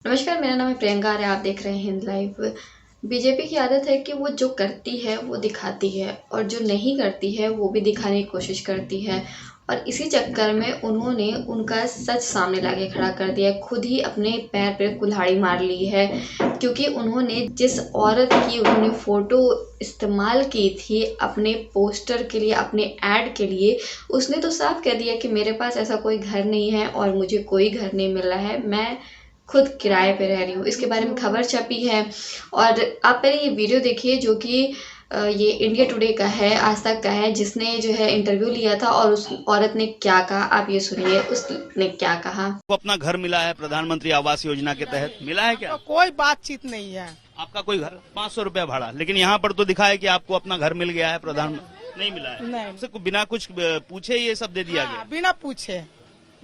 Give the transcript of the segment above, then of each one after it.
नमस्कार, मेरा नाम है प्रियंका और आप देख रहे हैं हिंद लाइव। बीजेपी की आदत है कि वो जो करती है वो दिखाती है और जो नहीं करती है वो भी दिखाने की कोशिश करती है। और इसी चक्कर में उन्होंने उनका सच सामने लाके खड़ा कर दिया है। खुद ही अपने पैर पे कुल्हाड़ी मार ली है, क्योंकि उन्होंने जिस औरत की उन्होंने फ़ोटो इस्तेमाल की थी अपने पोस्टर के लिए, अपने ऐड के लिए, उसने तो साफ कह दिया कि मेरे पास ऐसा कोई घर नहीं है और मुझे कोई घर नहीं मिल रहा है, मैं खुद किराए पे रह रही हूँ। इसके बारे में खबर छपी है और आप पहले ये वीडियो देखिए जो कि ये इंडिया टुडे का है, आज तक का है, जिसने जो है इंटरव्यू लिया था और उस औरत ने क्या कहा आप ये सुनिए उसने क्या कहा। आपको अपना घर मिला है प्रधानमंत्री आवास योजना के तहत, मिला है क्या? कोई बातचीत नहीं है। आपका कोई घर 500 रुपया भाड़ा, लेकिन यहाँ पर तो दिखा है कि आपको अपना घर मिल गया है प्रधानमंत्री। नहीं मिला है? नहीं। आपसे बिना कुछ पूछे ये सब दे दिया गया? बिना पूछे।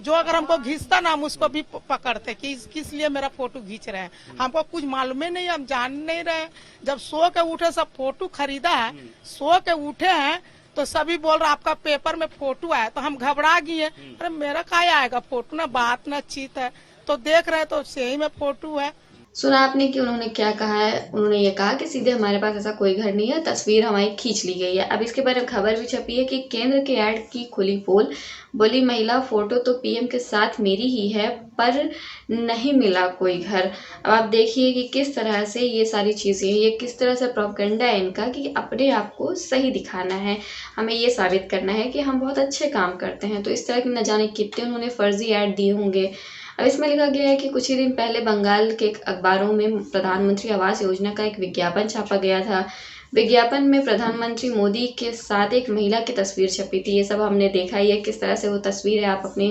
जो अगर हमको घिसता ना हम उसको भी पकड़ते कि किस लिए मेरा फोटो खींच रहे हैं। हमको कुछ मालूम ही नहीं, हम जान नहीं रहे। जब सो के उठे सब फोटो खरीदा है, सो के उठे हैं तो सभी बोल रहे आपका पेपर में फोटो आया, तो हम घबरा गए। अरे मेरा क्या आएगा फोटो, ना बात ना चीत है। तो देख रहे तो सही में फोटो है। सुना आपने कि उन्होंने क्या कहा है। उन्होंने ये कहा कि सीधे हमारे पास ऐसा कोई घर नहीं है, तस्वीर हमारी खींच ली गई है। अब इसके बारे में खबर भी छपी है कि केंद्र के ऐड की खुली पोल, बोली महिला फोटो तो पीएम के साथ मेरी ही है पर नहीं मिला कोई घर। अब आप देखिए कि किस तरह से ये सारी चीज़ें, ये किस तरह से प्रोपेगेंडा है इनका कि अपने आप को सही दिखाना है, हमें ये साबित करना है कि हम बहुत अच्छे काम करते हैं। तो इस तरह के न जाने कितने उन्होंने फर्जी ऐड दिए होंगे। अब इसमें लिखा गया है कि कुछ ही दिन पहले बंगाल के अखबारों में प्रधानमंत्री आवास योजना का एक विज्ञापन छापा गया था। विज्ञापन में प्रधानमंत्री मोदी के साथ एक महिला की तस्वीर छपी थी। ये सब हमने देखा ही है किस तरह से वो तस्वीर है, आप अपने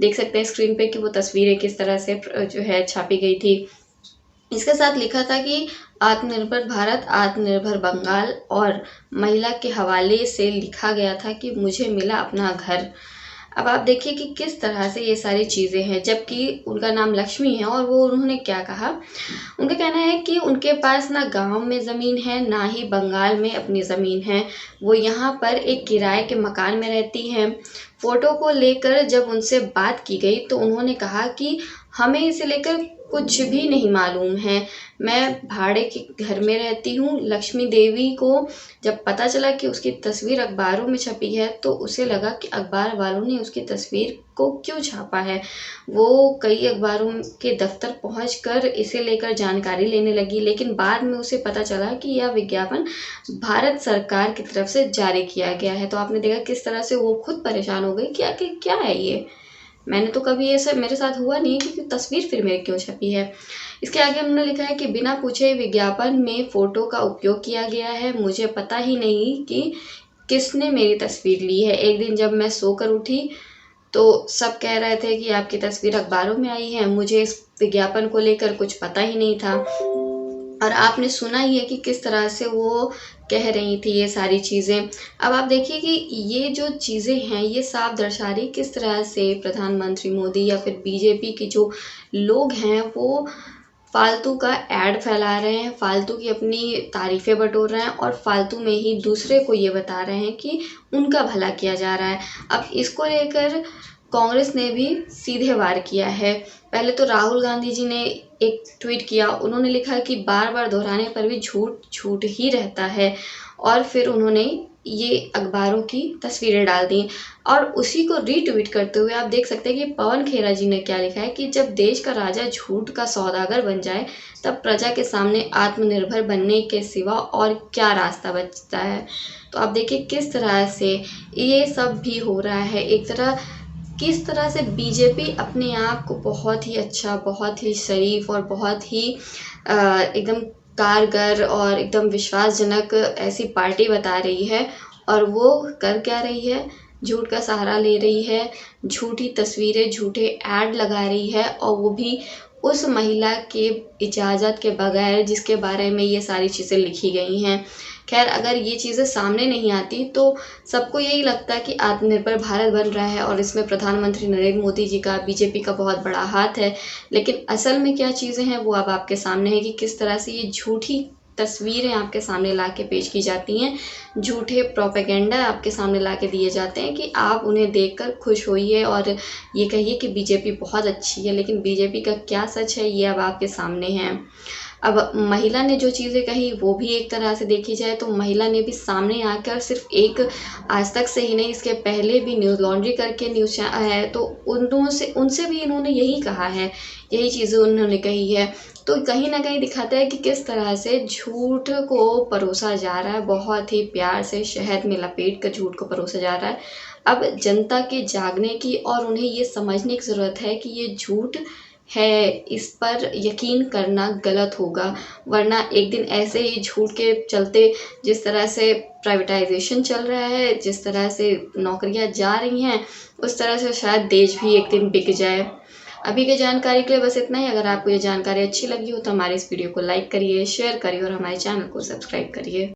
देख सकते हैं स्क्रीन पे कि वो तस्वीरें किस तरह से जो है छापी गई थी। इसके साथ लिखा था कि आत्मनिर्भर भारत, आत्मनिर्भर बंगाल और महिला के हवाले से लिखा गया था कि मुझे मिला अपना घर। अब आप देखिए कि किस तरह से ये सारी चीज़ें हैं, जबकि उनका नाम लक्ष्मी है। और वो उन्होंने क्या कहा, उनका कहना है कि उनके पास ना गांव में ज़मीन है ना ही बंगाल में अपनी ज़मीन है, वो यहाँ पर एक किराए के मकान में रहती हैं। फ़ोटो को लेकर जब उनसे बात की गई तो उन्होंने कहा कि हमें इसे लेकर कुछ भी नहीं मालूम है, मैं भाड़े के घर में रहती हूँ। लक्ष्मी देवी को जब पता चला कि उसकी तस्वीर अखबारों में छपी है तो उसे लगा कि अखबार वालों ने उसकी तस्वीर को क्यों छापा है। वो कई अखबारों के दफ्तर पहुंचकर इसे लेकर जानकारी लेने लगी, लेकिन बाद में उसे पता चला कि यह विज्ञापन भारत सरकार की तरफ से जारी किया गया है। तो आपने देखा किस तरह से वो खुद परेशान हो गई कि आखिर क्या है ये, मैंने तो कभी ये सब मेरे साथ हुआ नहीं है कि तस्वीर फिर मेरी क्यों छपी है। इसके आगे उन्होंने लिखा है कि बिना पूछे विज्ञापन में फ़ोटो का उपयोग किया गया है, मुझे पता ही नहीं कि किसने मेरी तस्वीर ली है। एक दिन जब मैं सोकर उठी तो सब कह रहे थे कि आपकी तस्वीर अखबारों में आई है, मुझे इस विज्ञापन को लेकर कुछ पता ही नहीं था। और आपने सुना ही है कि किस तरह से वो कह रही थी ये सारी चीज़ें। अब आप देखिए कि ये जो चीज़ें हैं ये साफ दर्शा रही किस तरह से प्रधानमंत्री मोदी या फिर बीजेपी के जो लोग हैं वो फालतू का ऐड फैला रहे हैं, फालतू की अपनी तारीफ़ें बटोर रहे हैं और फालतू में ही दूसरे को ये बता रहे हैं कि उनका भला किया जा रहा है। अब इसको लेकर कांग्रेस ने भी सीधे वार किया है। पहले तो राहुल गांधी जी ने एक ट्वीट किया, उन्होंने लिखा कि बार बार दोहराने पर भी झूठ झूठ ही रहता है। और फिर उन्होंने ये अखबारों की तस्वीरें डाल दी और उसी को रीट्वीट करते हुए आप देख सकते हैं कि पवन खेरा जी ने क्या लिखा है कि जब देश का राजा झूठ का सौदागर बन जाए तब प्रजा के सामने आत्मनिर्भर बनने के सिवा और क्या रास्ता बचता है। तो आप देखिए किस तरह से ये सब भी हो रहा है। एक तरह किस तरह से बीजेपी अपने आप को बहुत ही अच्छा, बहुत ही शरीफ और बहुत ही एकदम कारगर और एकदम विश्वासजनक ऐसी पार्टी बता रही है, और वो कर क्या रही है, झूठ का सहारा ले रही है, झूठी तस्वीरें, झूठे ऐड लगा रही है, और वो भी उस महिला के इजाज़त के बगैर जिसके बारे में ये सारी चीज़ें लिखी गई हैं। खैर अगर ये चीज़ें सामने नहीं आती तो सबको यही लगता है कि आत्मनिर्भर भारत बन रहा है और इसमें प्रधानमंत्री नरेंद्र मोदी जी का, बीजेपी का बहुत बड़ा हाथ है। लेकिन असल में क्या चीज़ें हैं वो अब आपके सामने है कि किस तरह से ये झूठी तस्वीरें आपके सामने ला के पेश की जाती हैं, झूठे प्रोपेगेंडा आपके सामने ला के दिए जाते हैं कि आप उन्हें देखकर खुश होइए और ये कहिए कि बीजेपी बहुत अच्छी है, लेकिन बीजेपी का क्या सच है ये अब आपके सामने है। अब महिला ने जो चीज़ें कही वो भी एक तरह से देखी जाए तो महिला ने भी सामने आकर सिर्फ एक आज तक से ही नहीं, इसके पहले भी न्यूज़ लॉन्ड्री करके न्यूज़ है तो उनसे भी इन्होंने यही कहा है, यही चीज़ें उन्होंने कही है। तो कहीं ना कहीं दिखाता है कि किस तरह से झूठ को परोसा जा रहा है, बहुत ही प्यार से शहद में लपेट कर झूठ को परोसा जा रहा है। अब जनता के जागने की और उन्हें ये समझने की ज़रूरत है कि ये झूठ है, इस पर यकीन करना गलत होगा, वरना एक दिन ऐसे ही झूठ के चलते जिस तरह से प्राइवेटाइजेशन चल रहा है, जिस तरह से नौकरियां जा रही हैं, उस तरह से शायद देश भी एक दिन बिक जाए। अभी की जानकारी के लिए बस इतना ही। अगर आपको ये जानकारी अच्छी लगी हो तो हमारे इस वीडियो को लाइक करिए, शेयर करिए और हमारे चैनल को सब्सक्राइब करिए।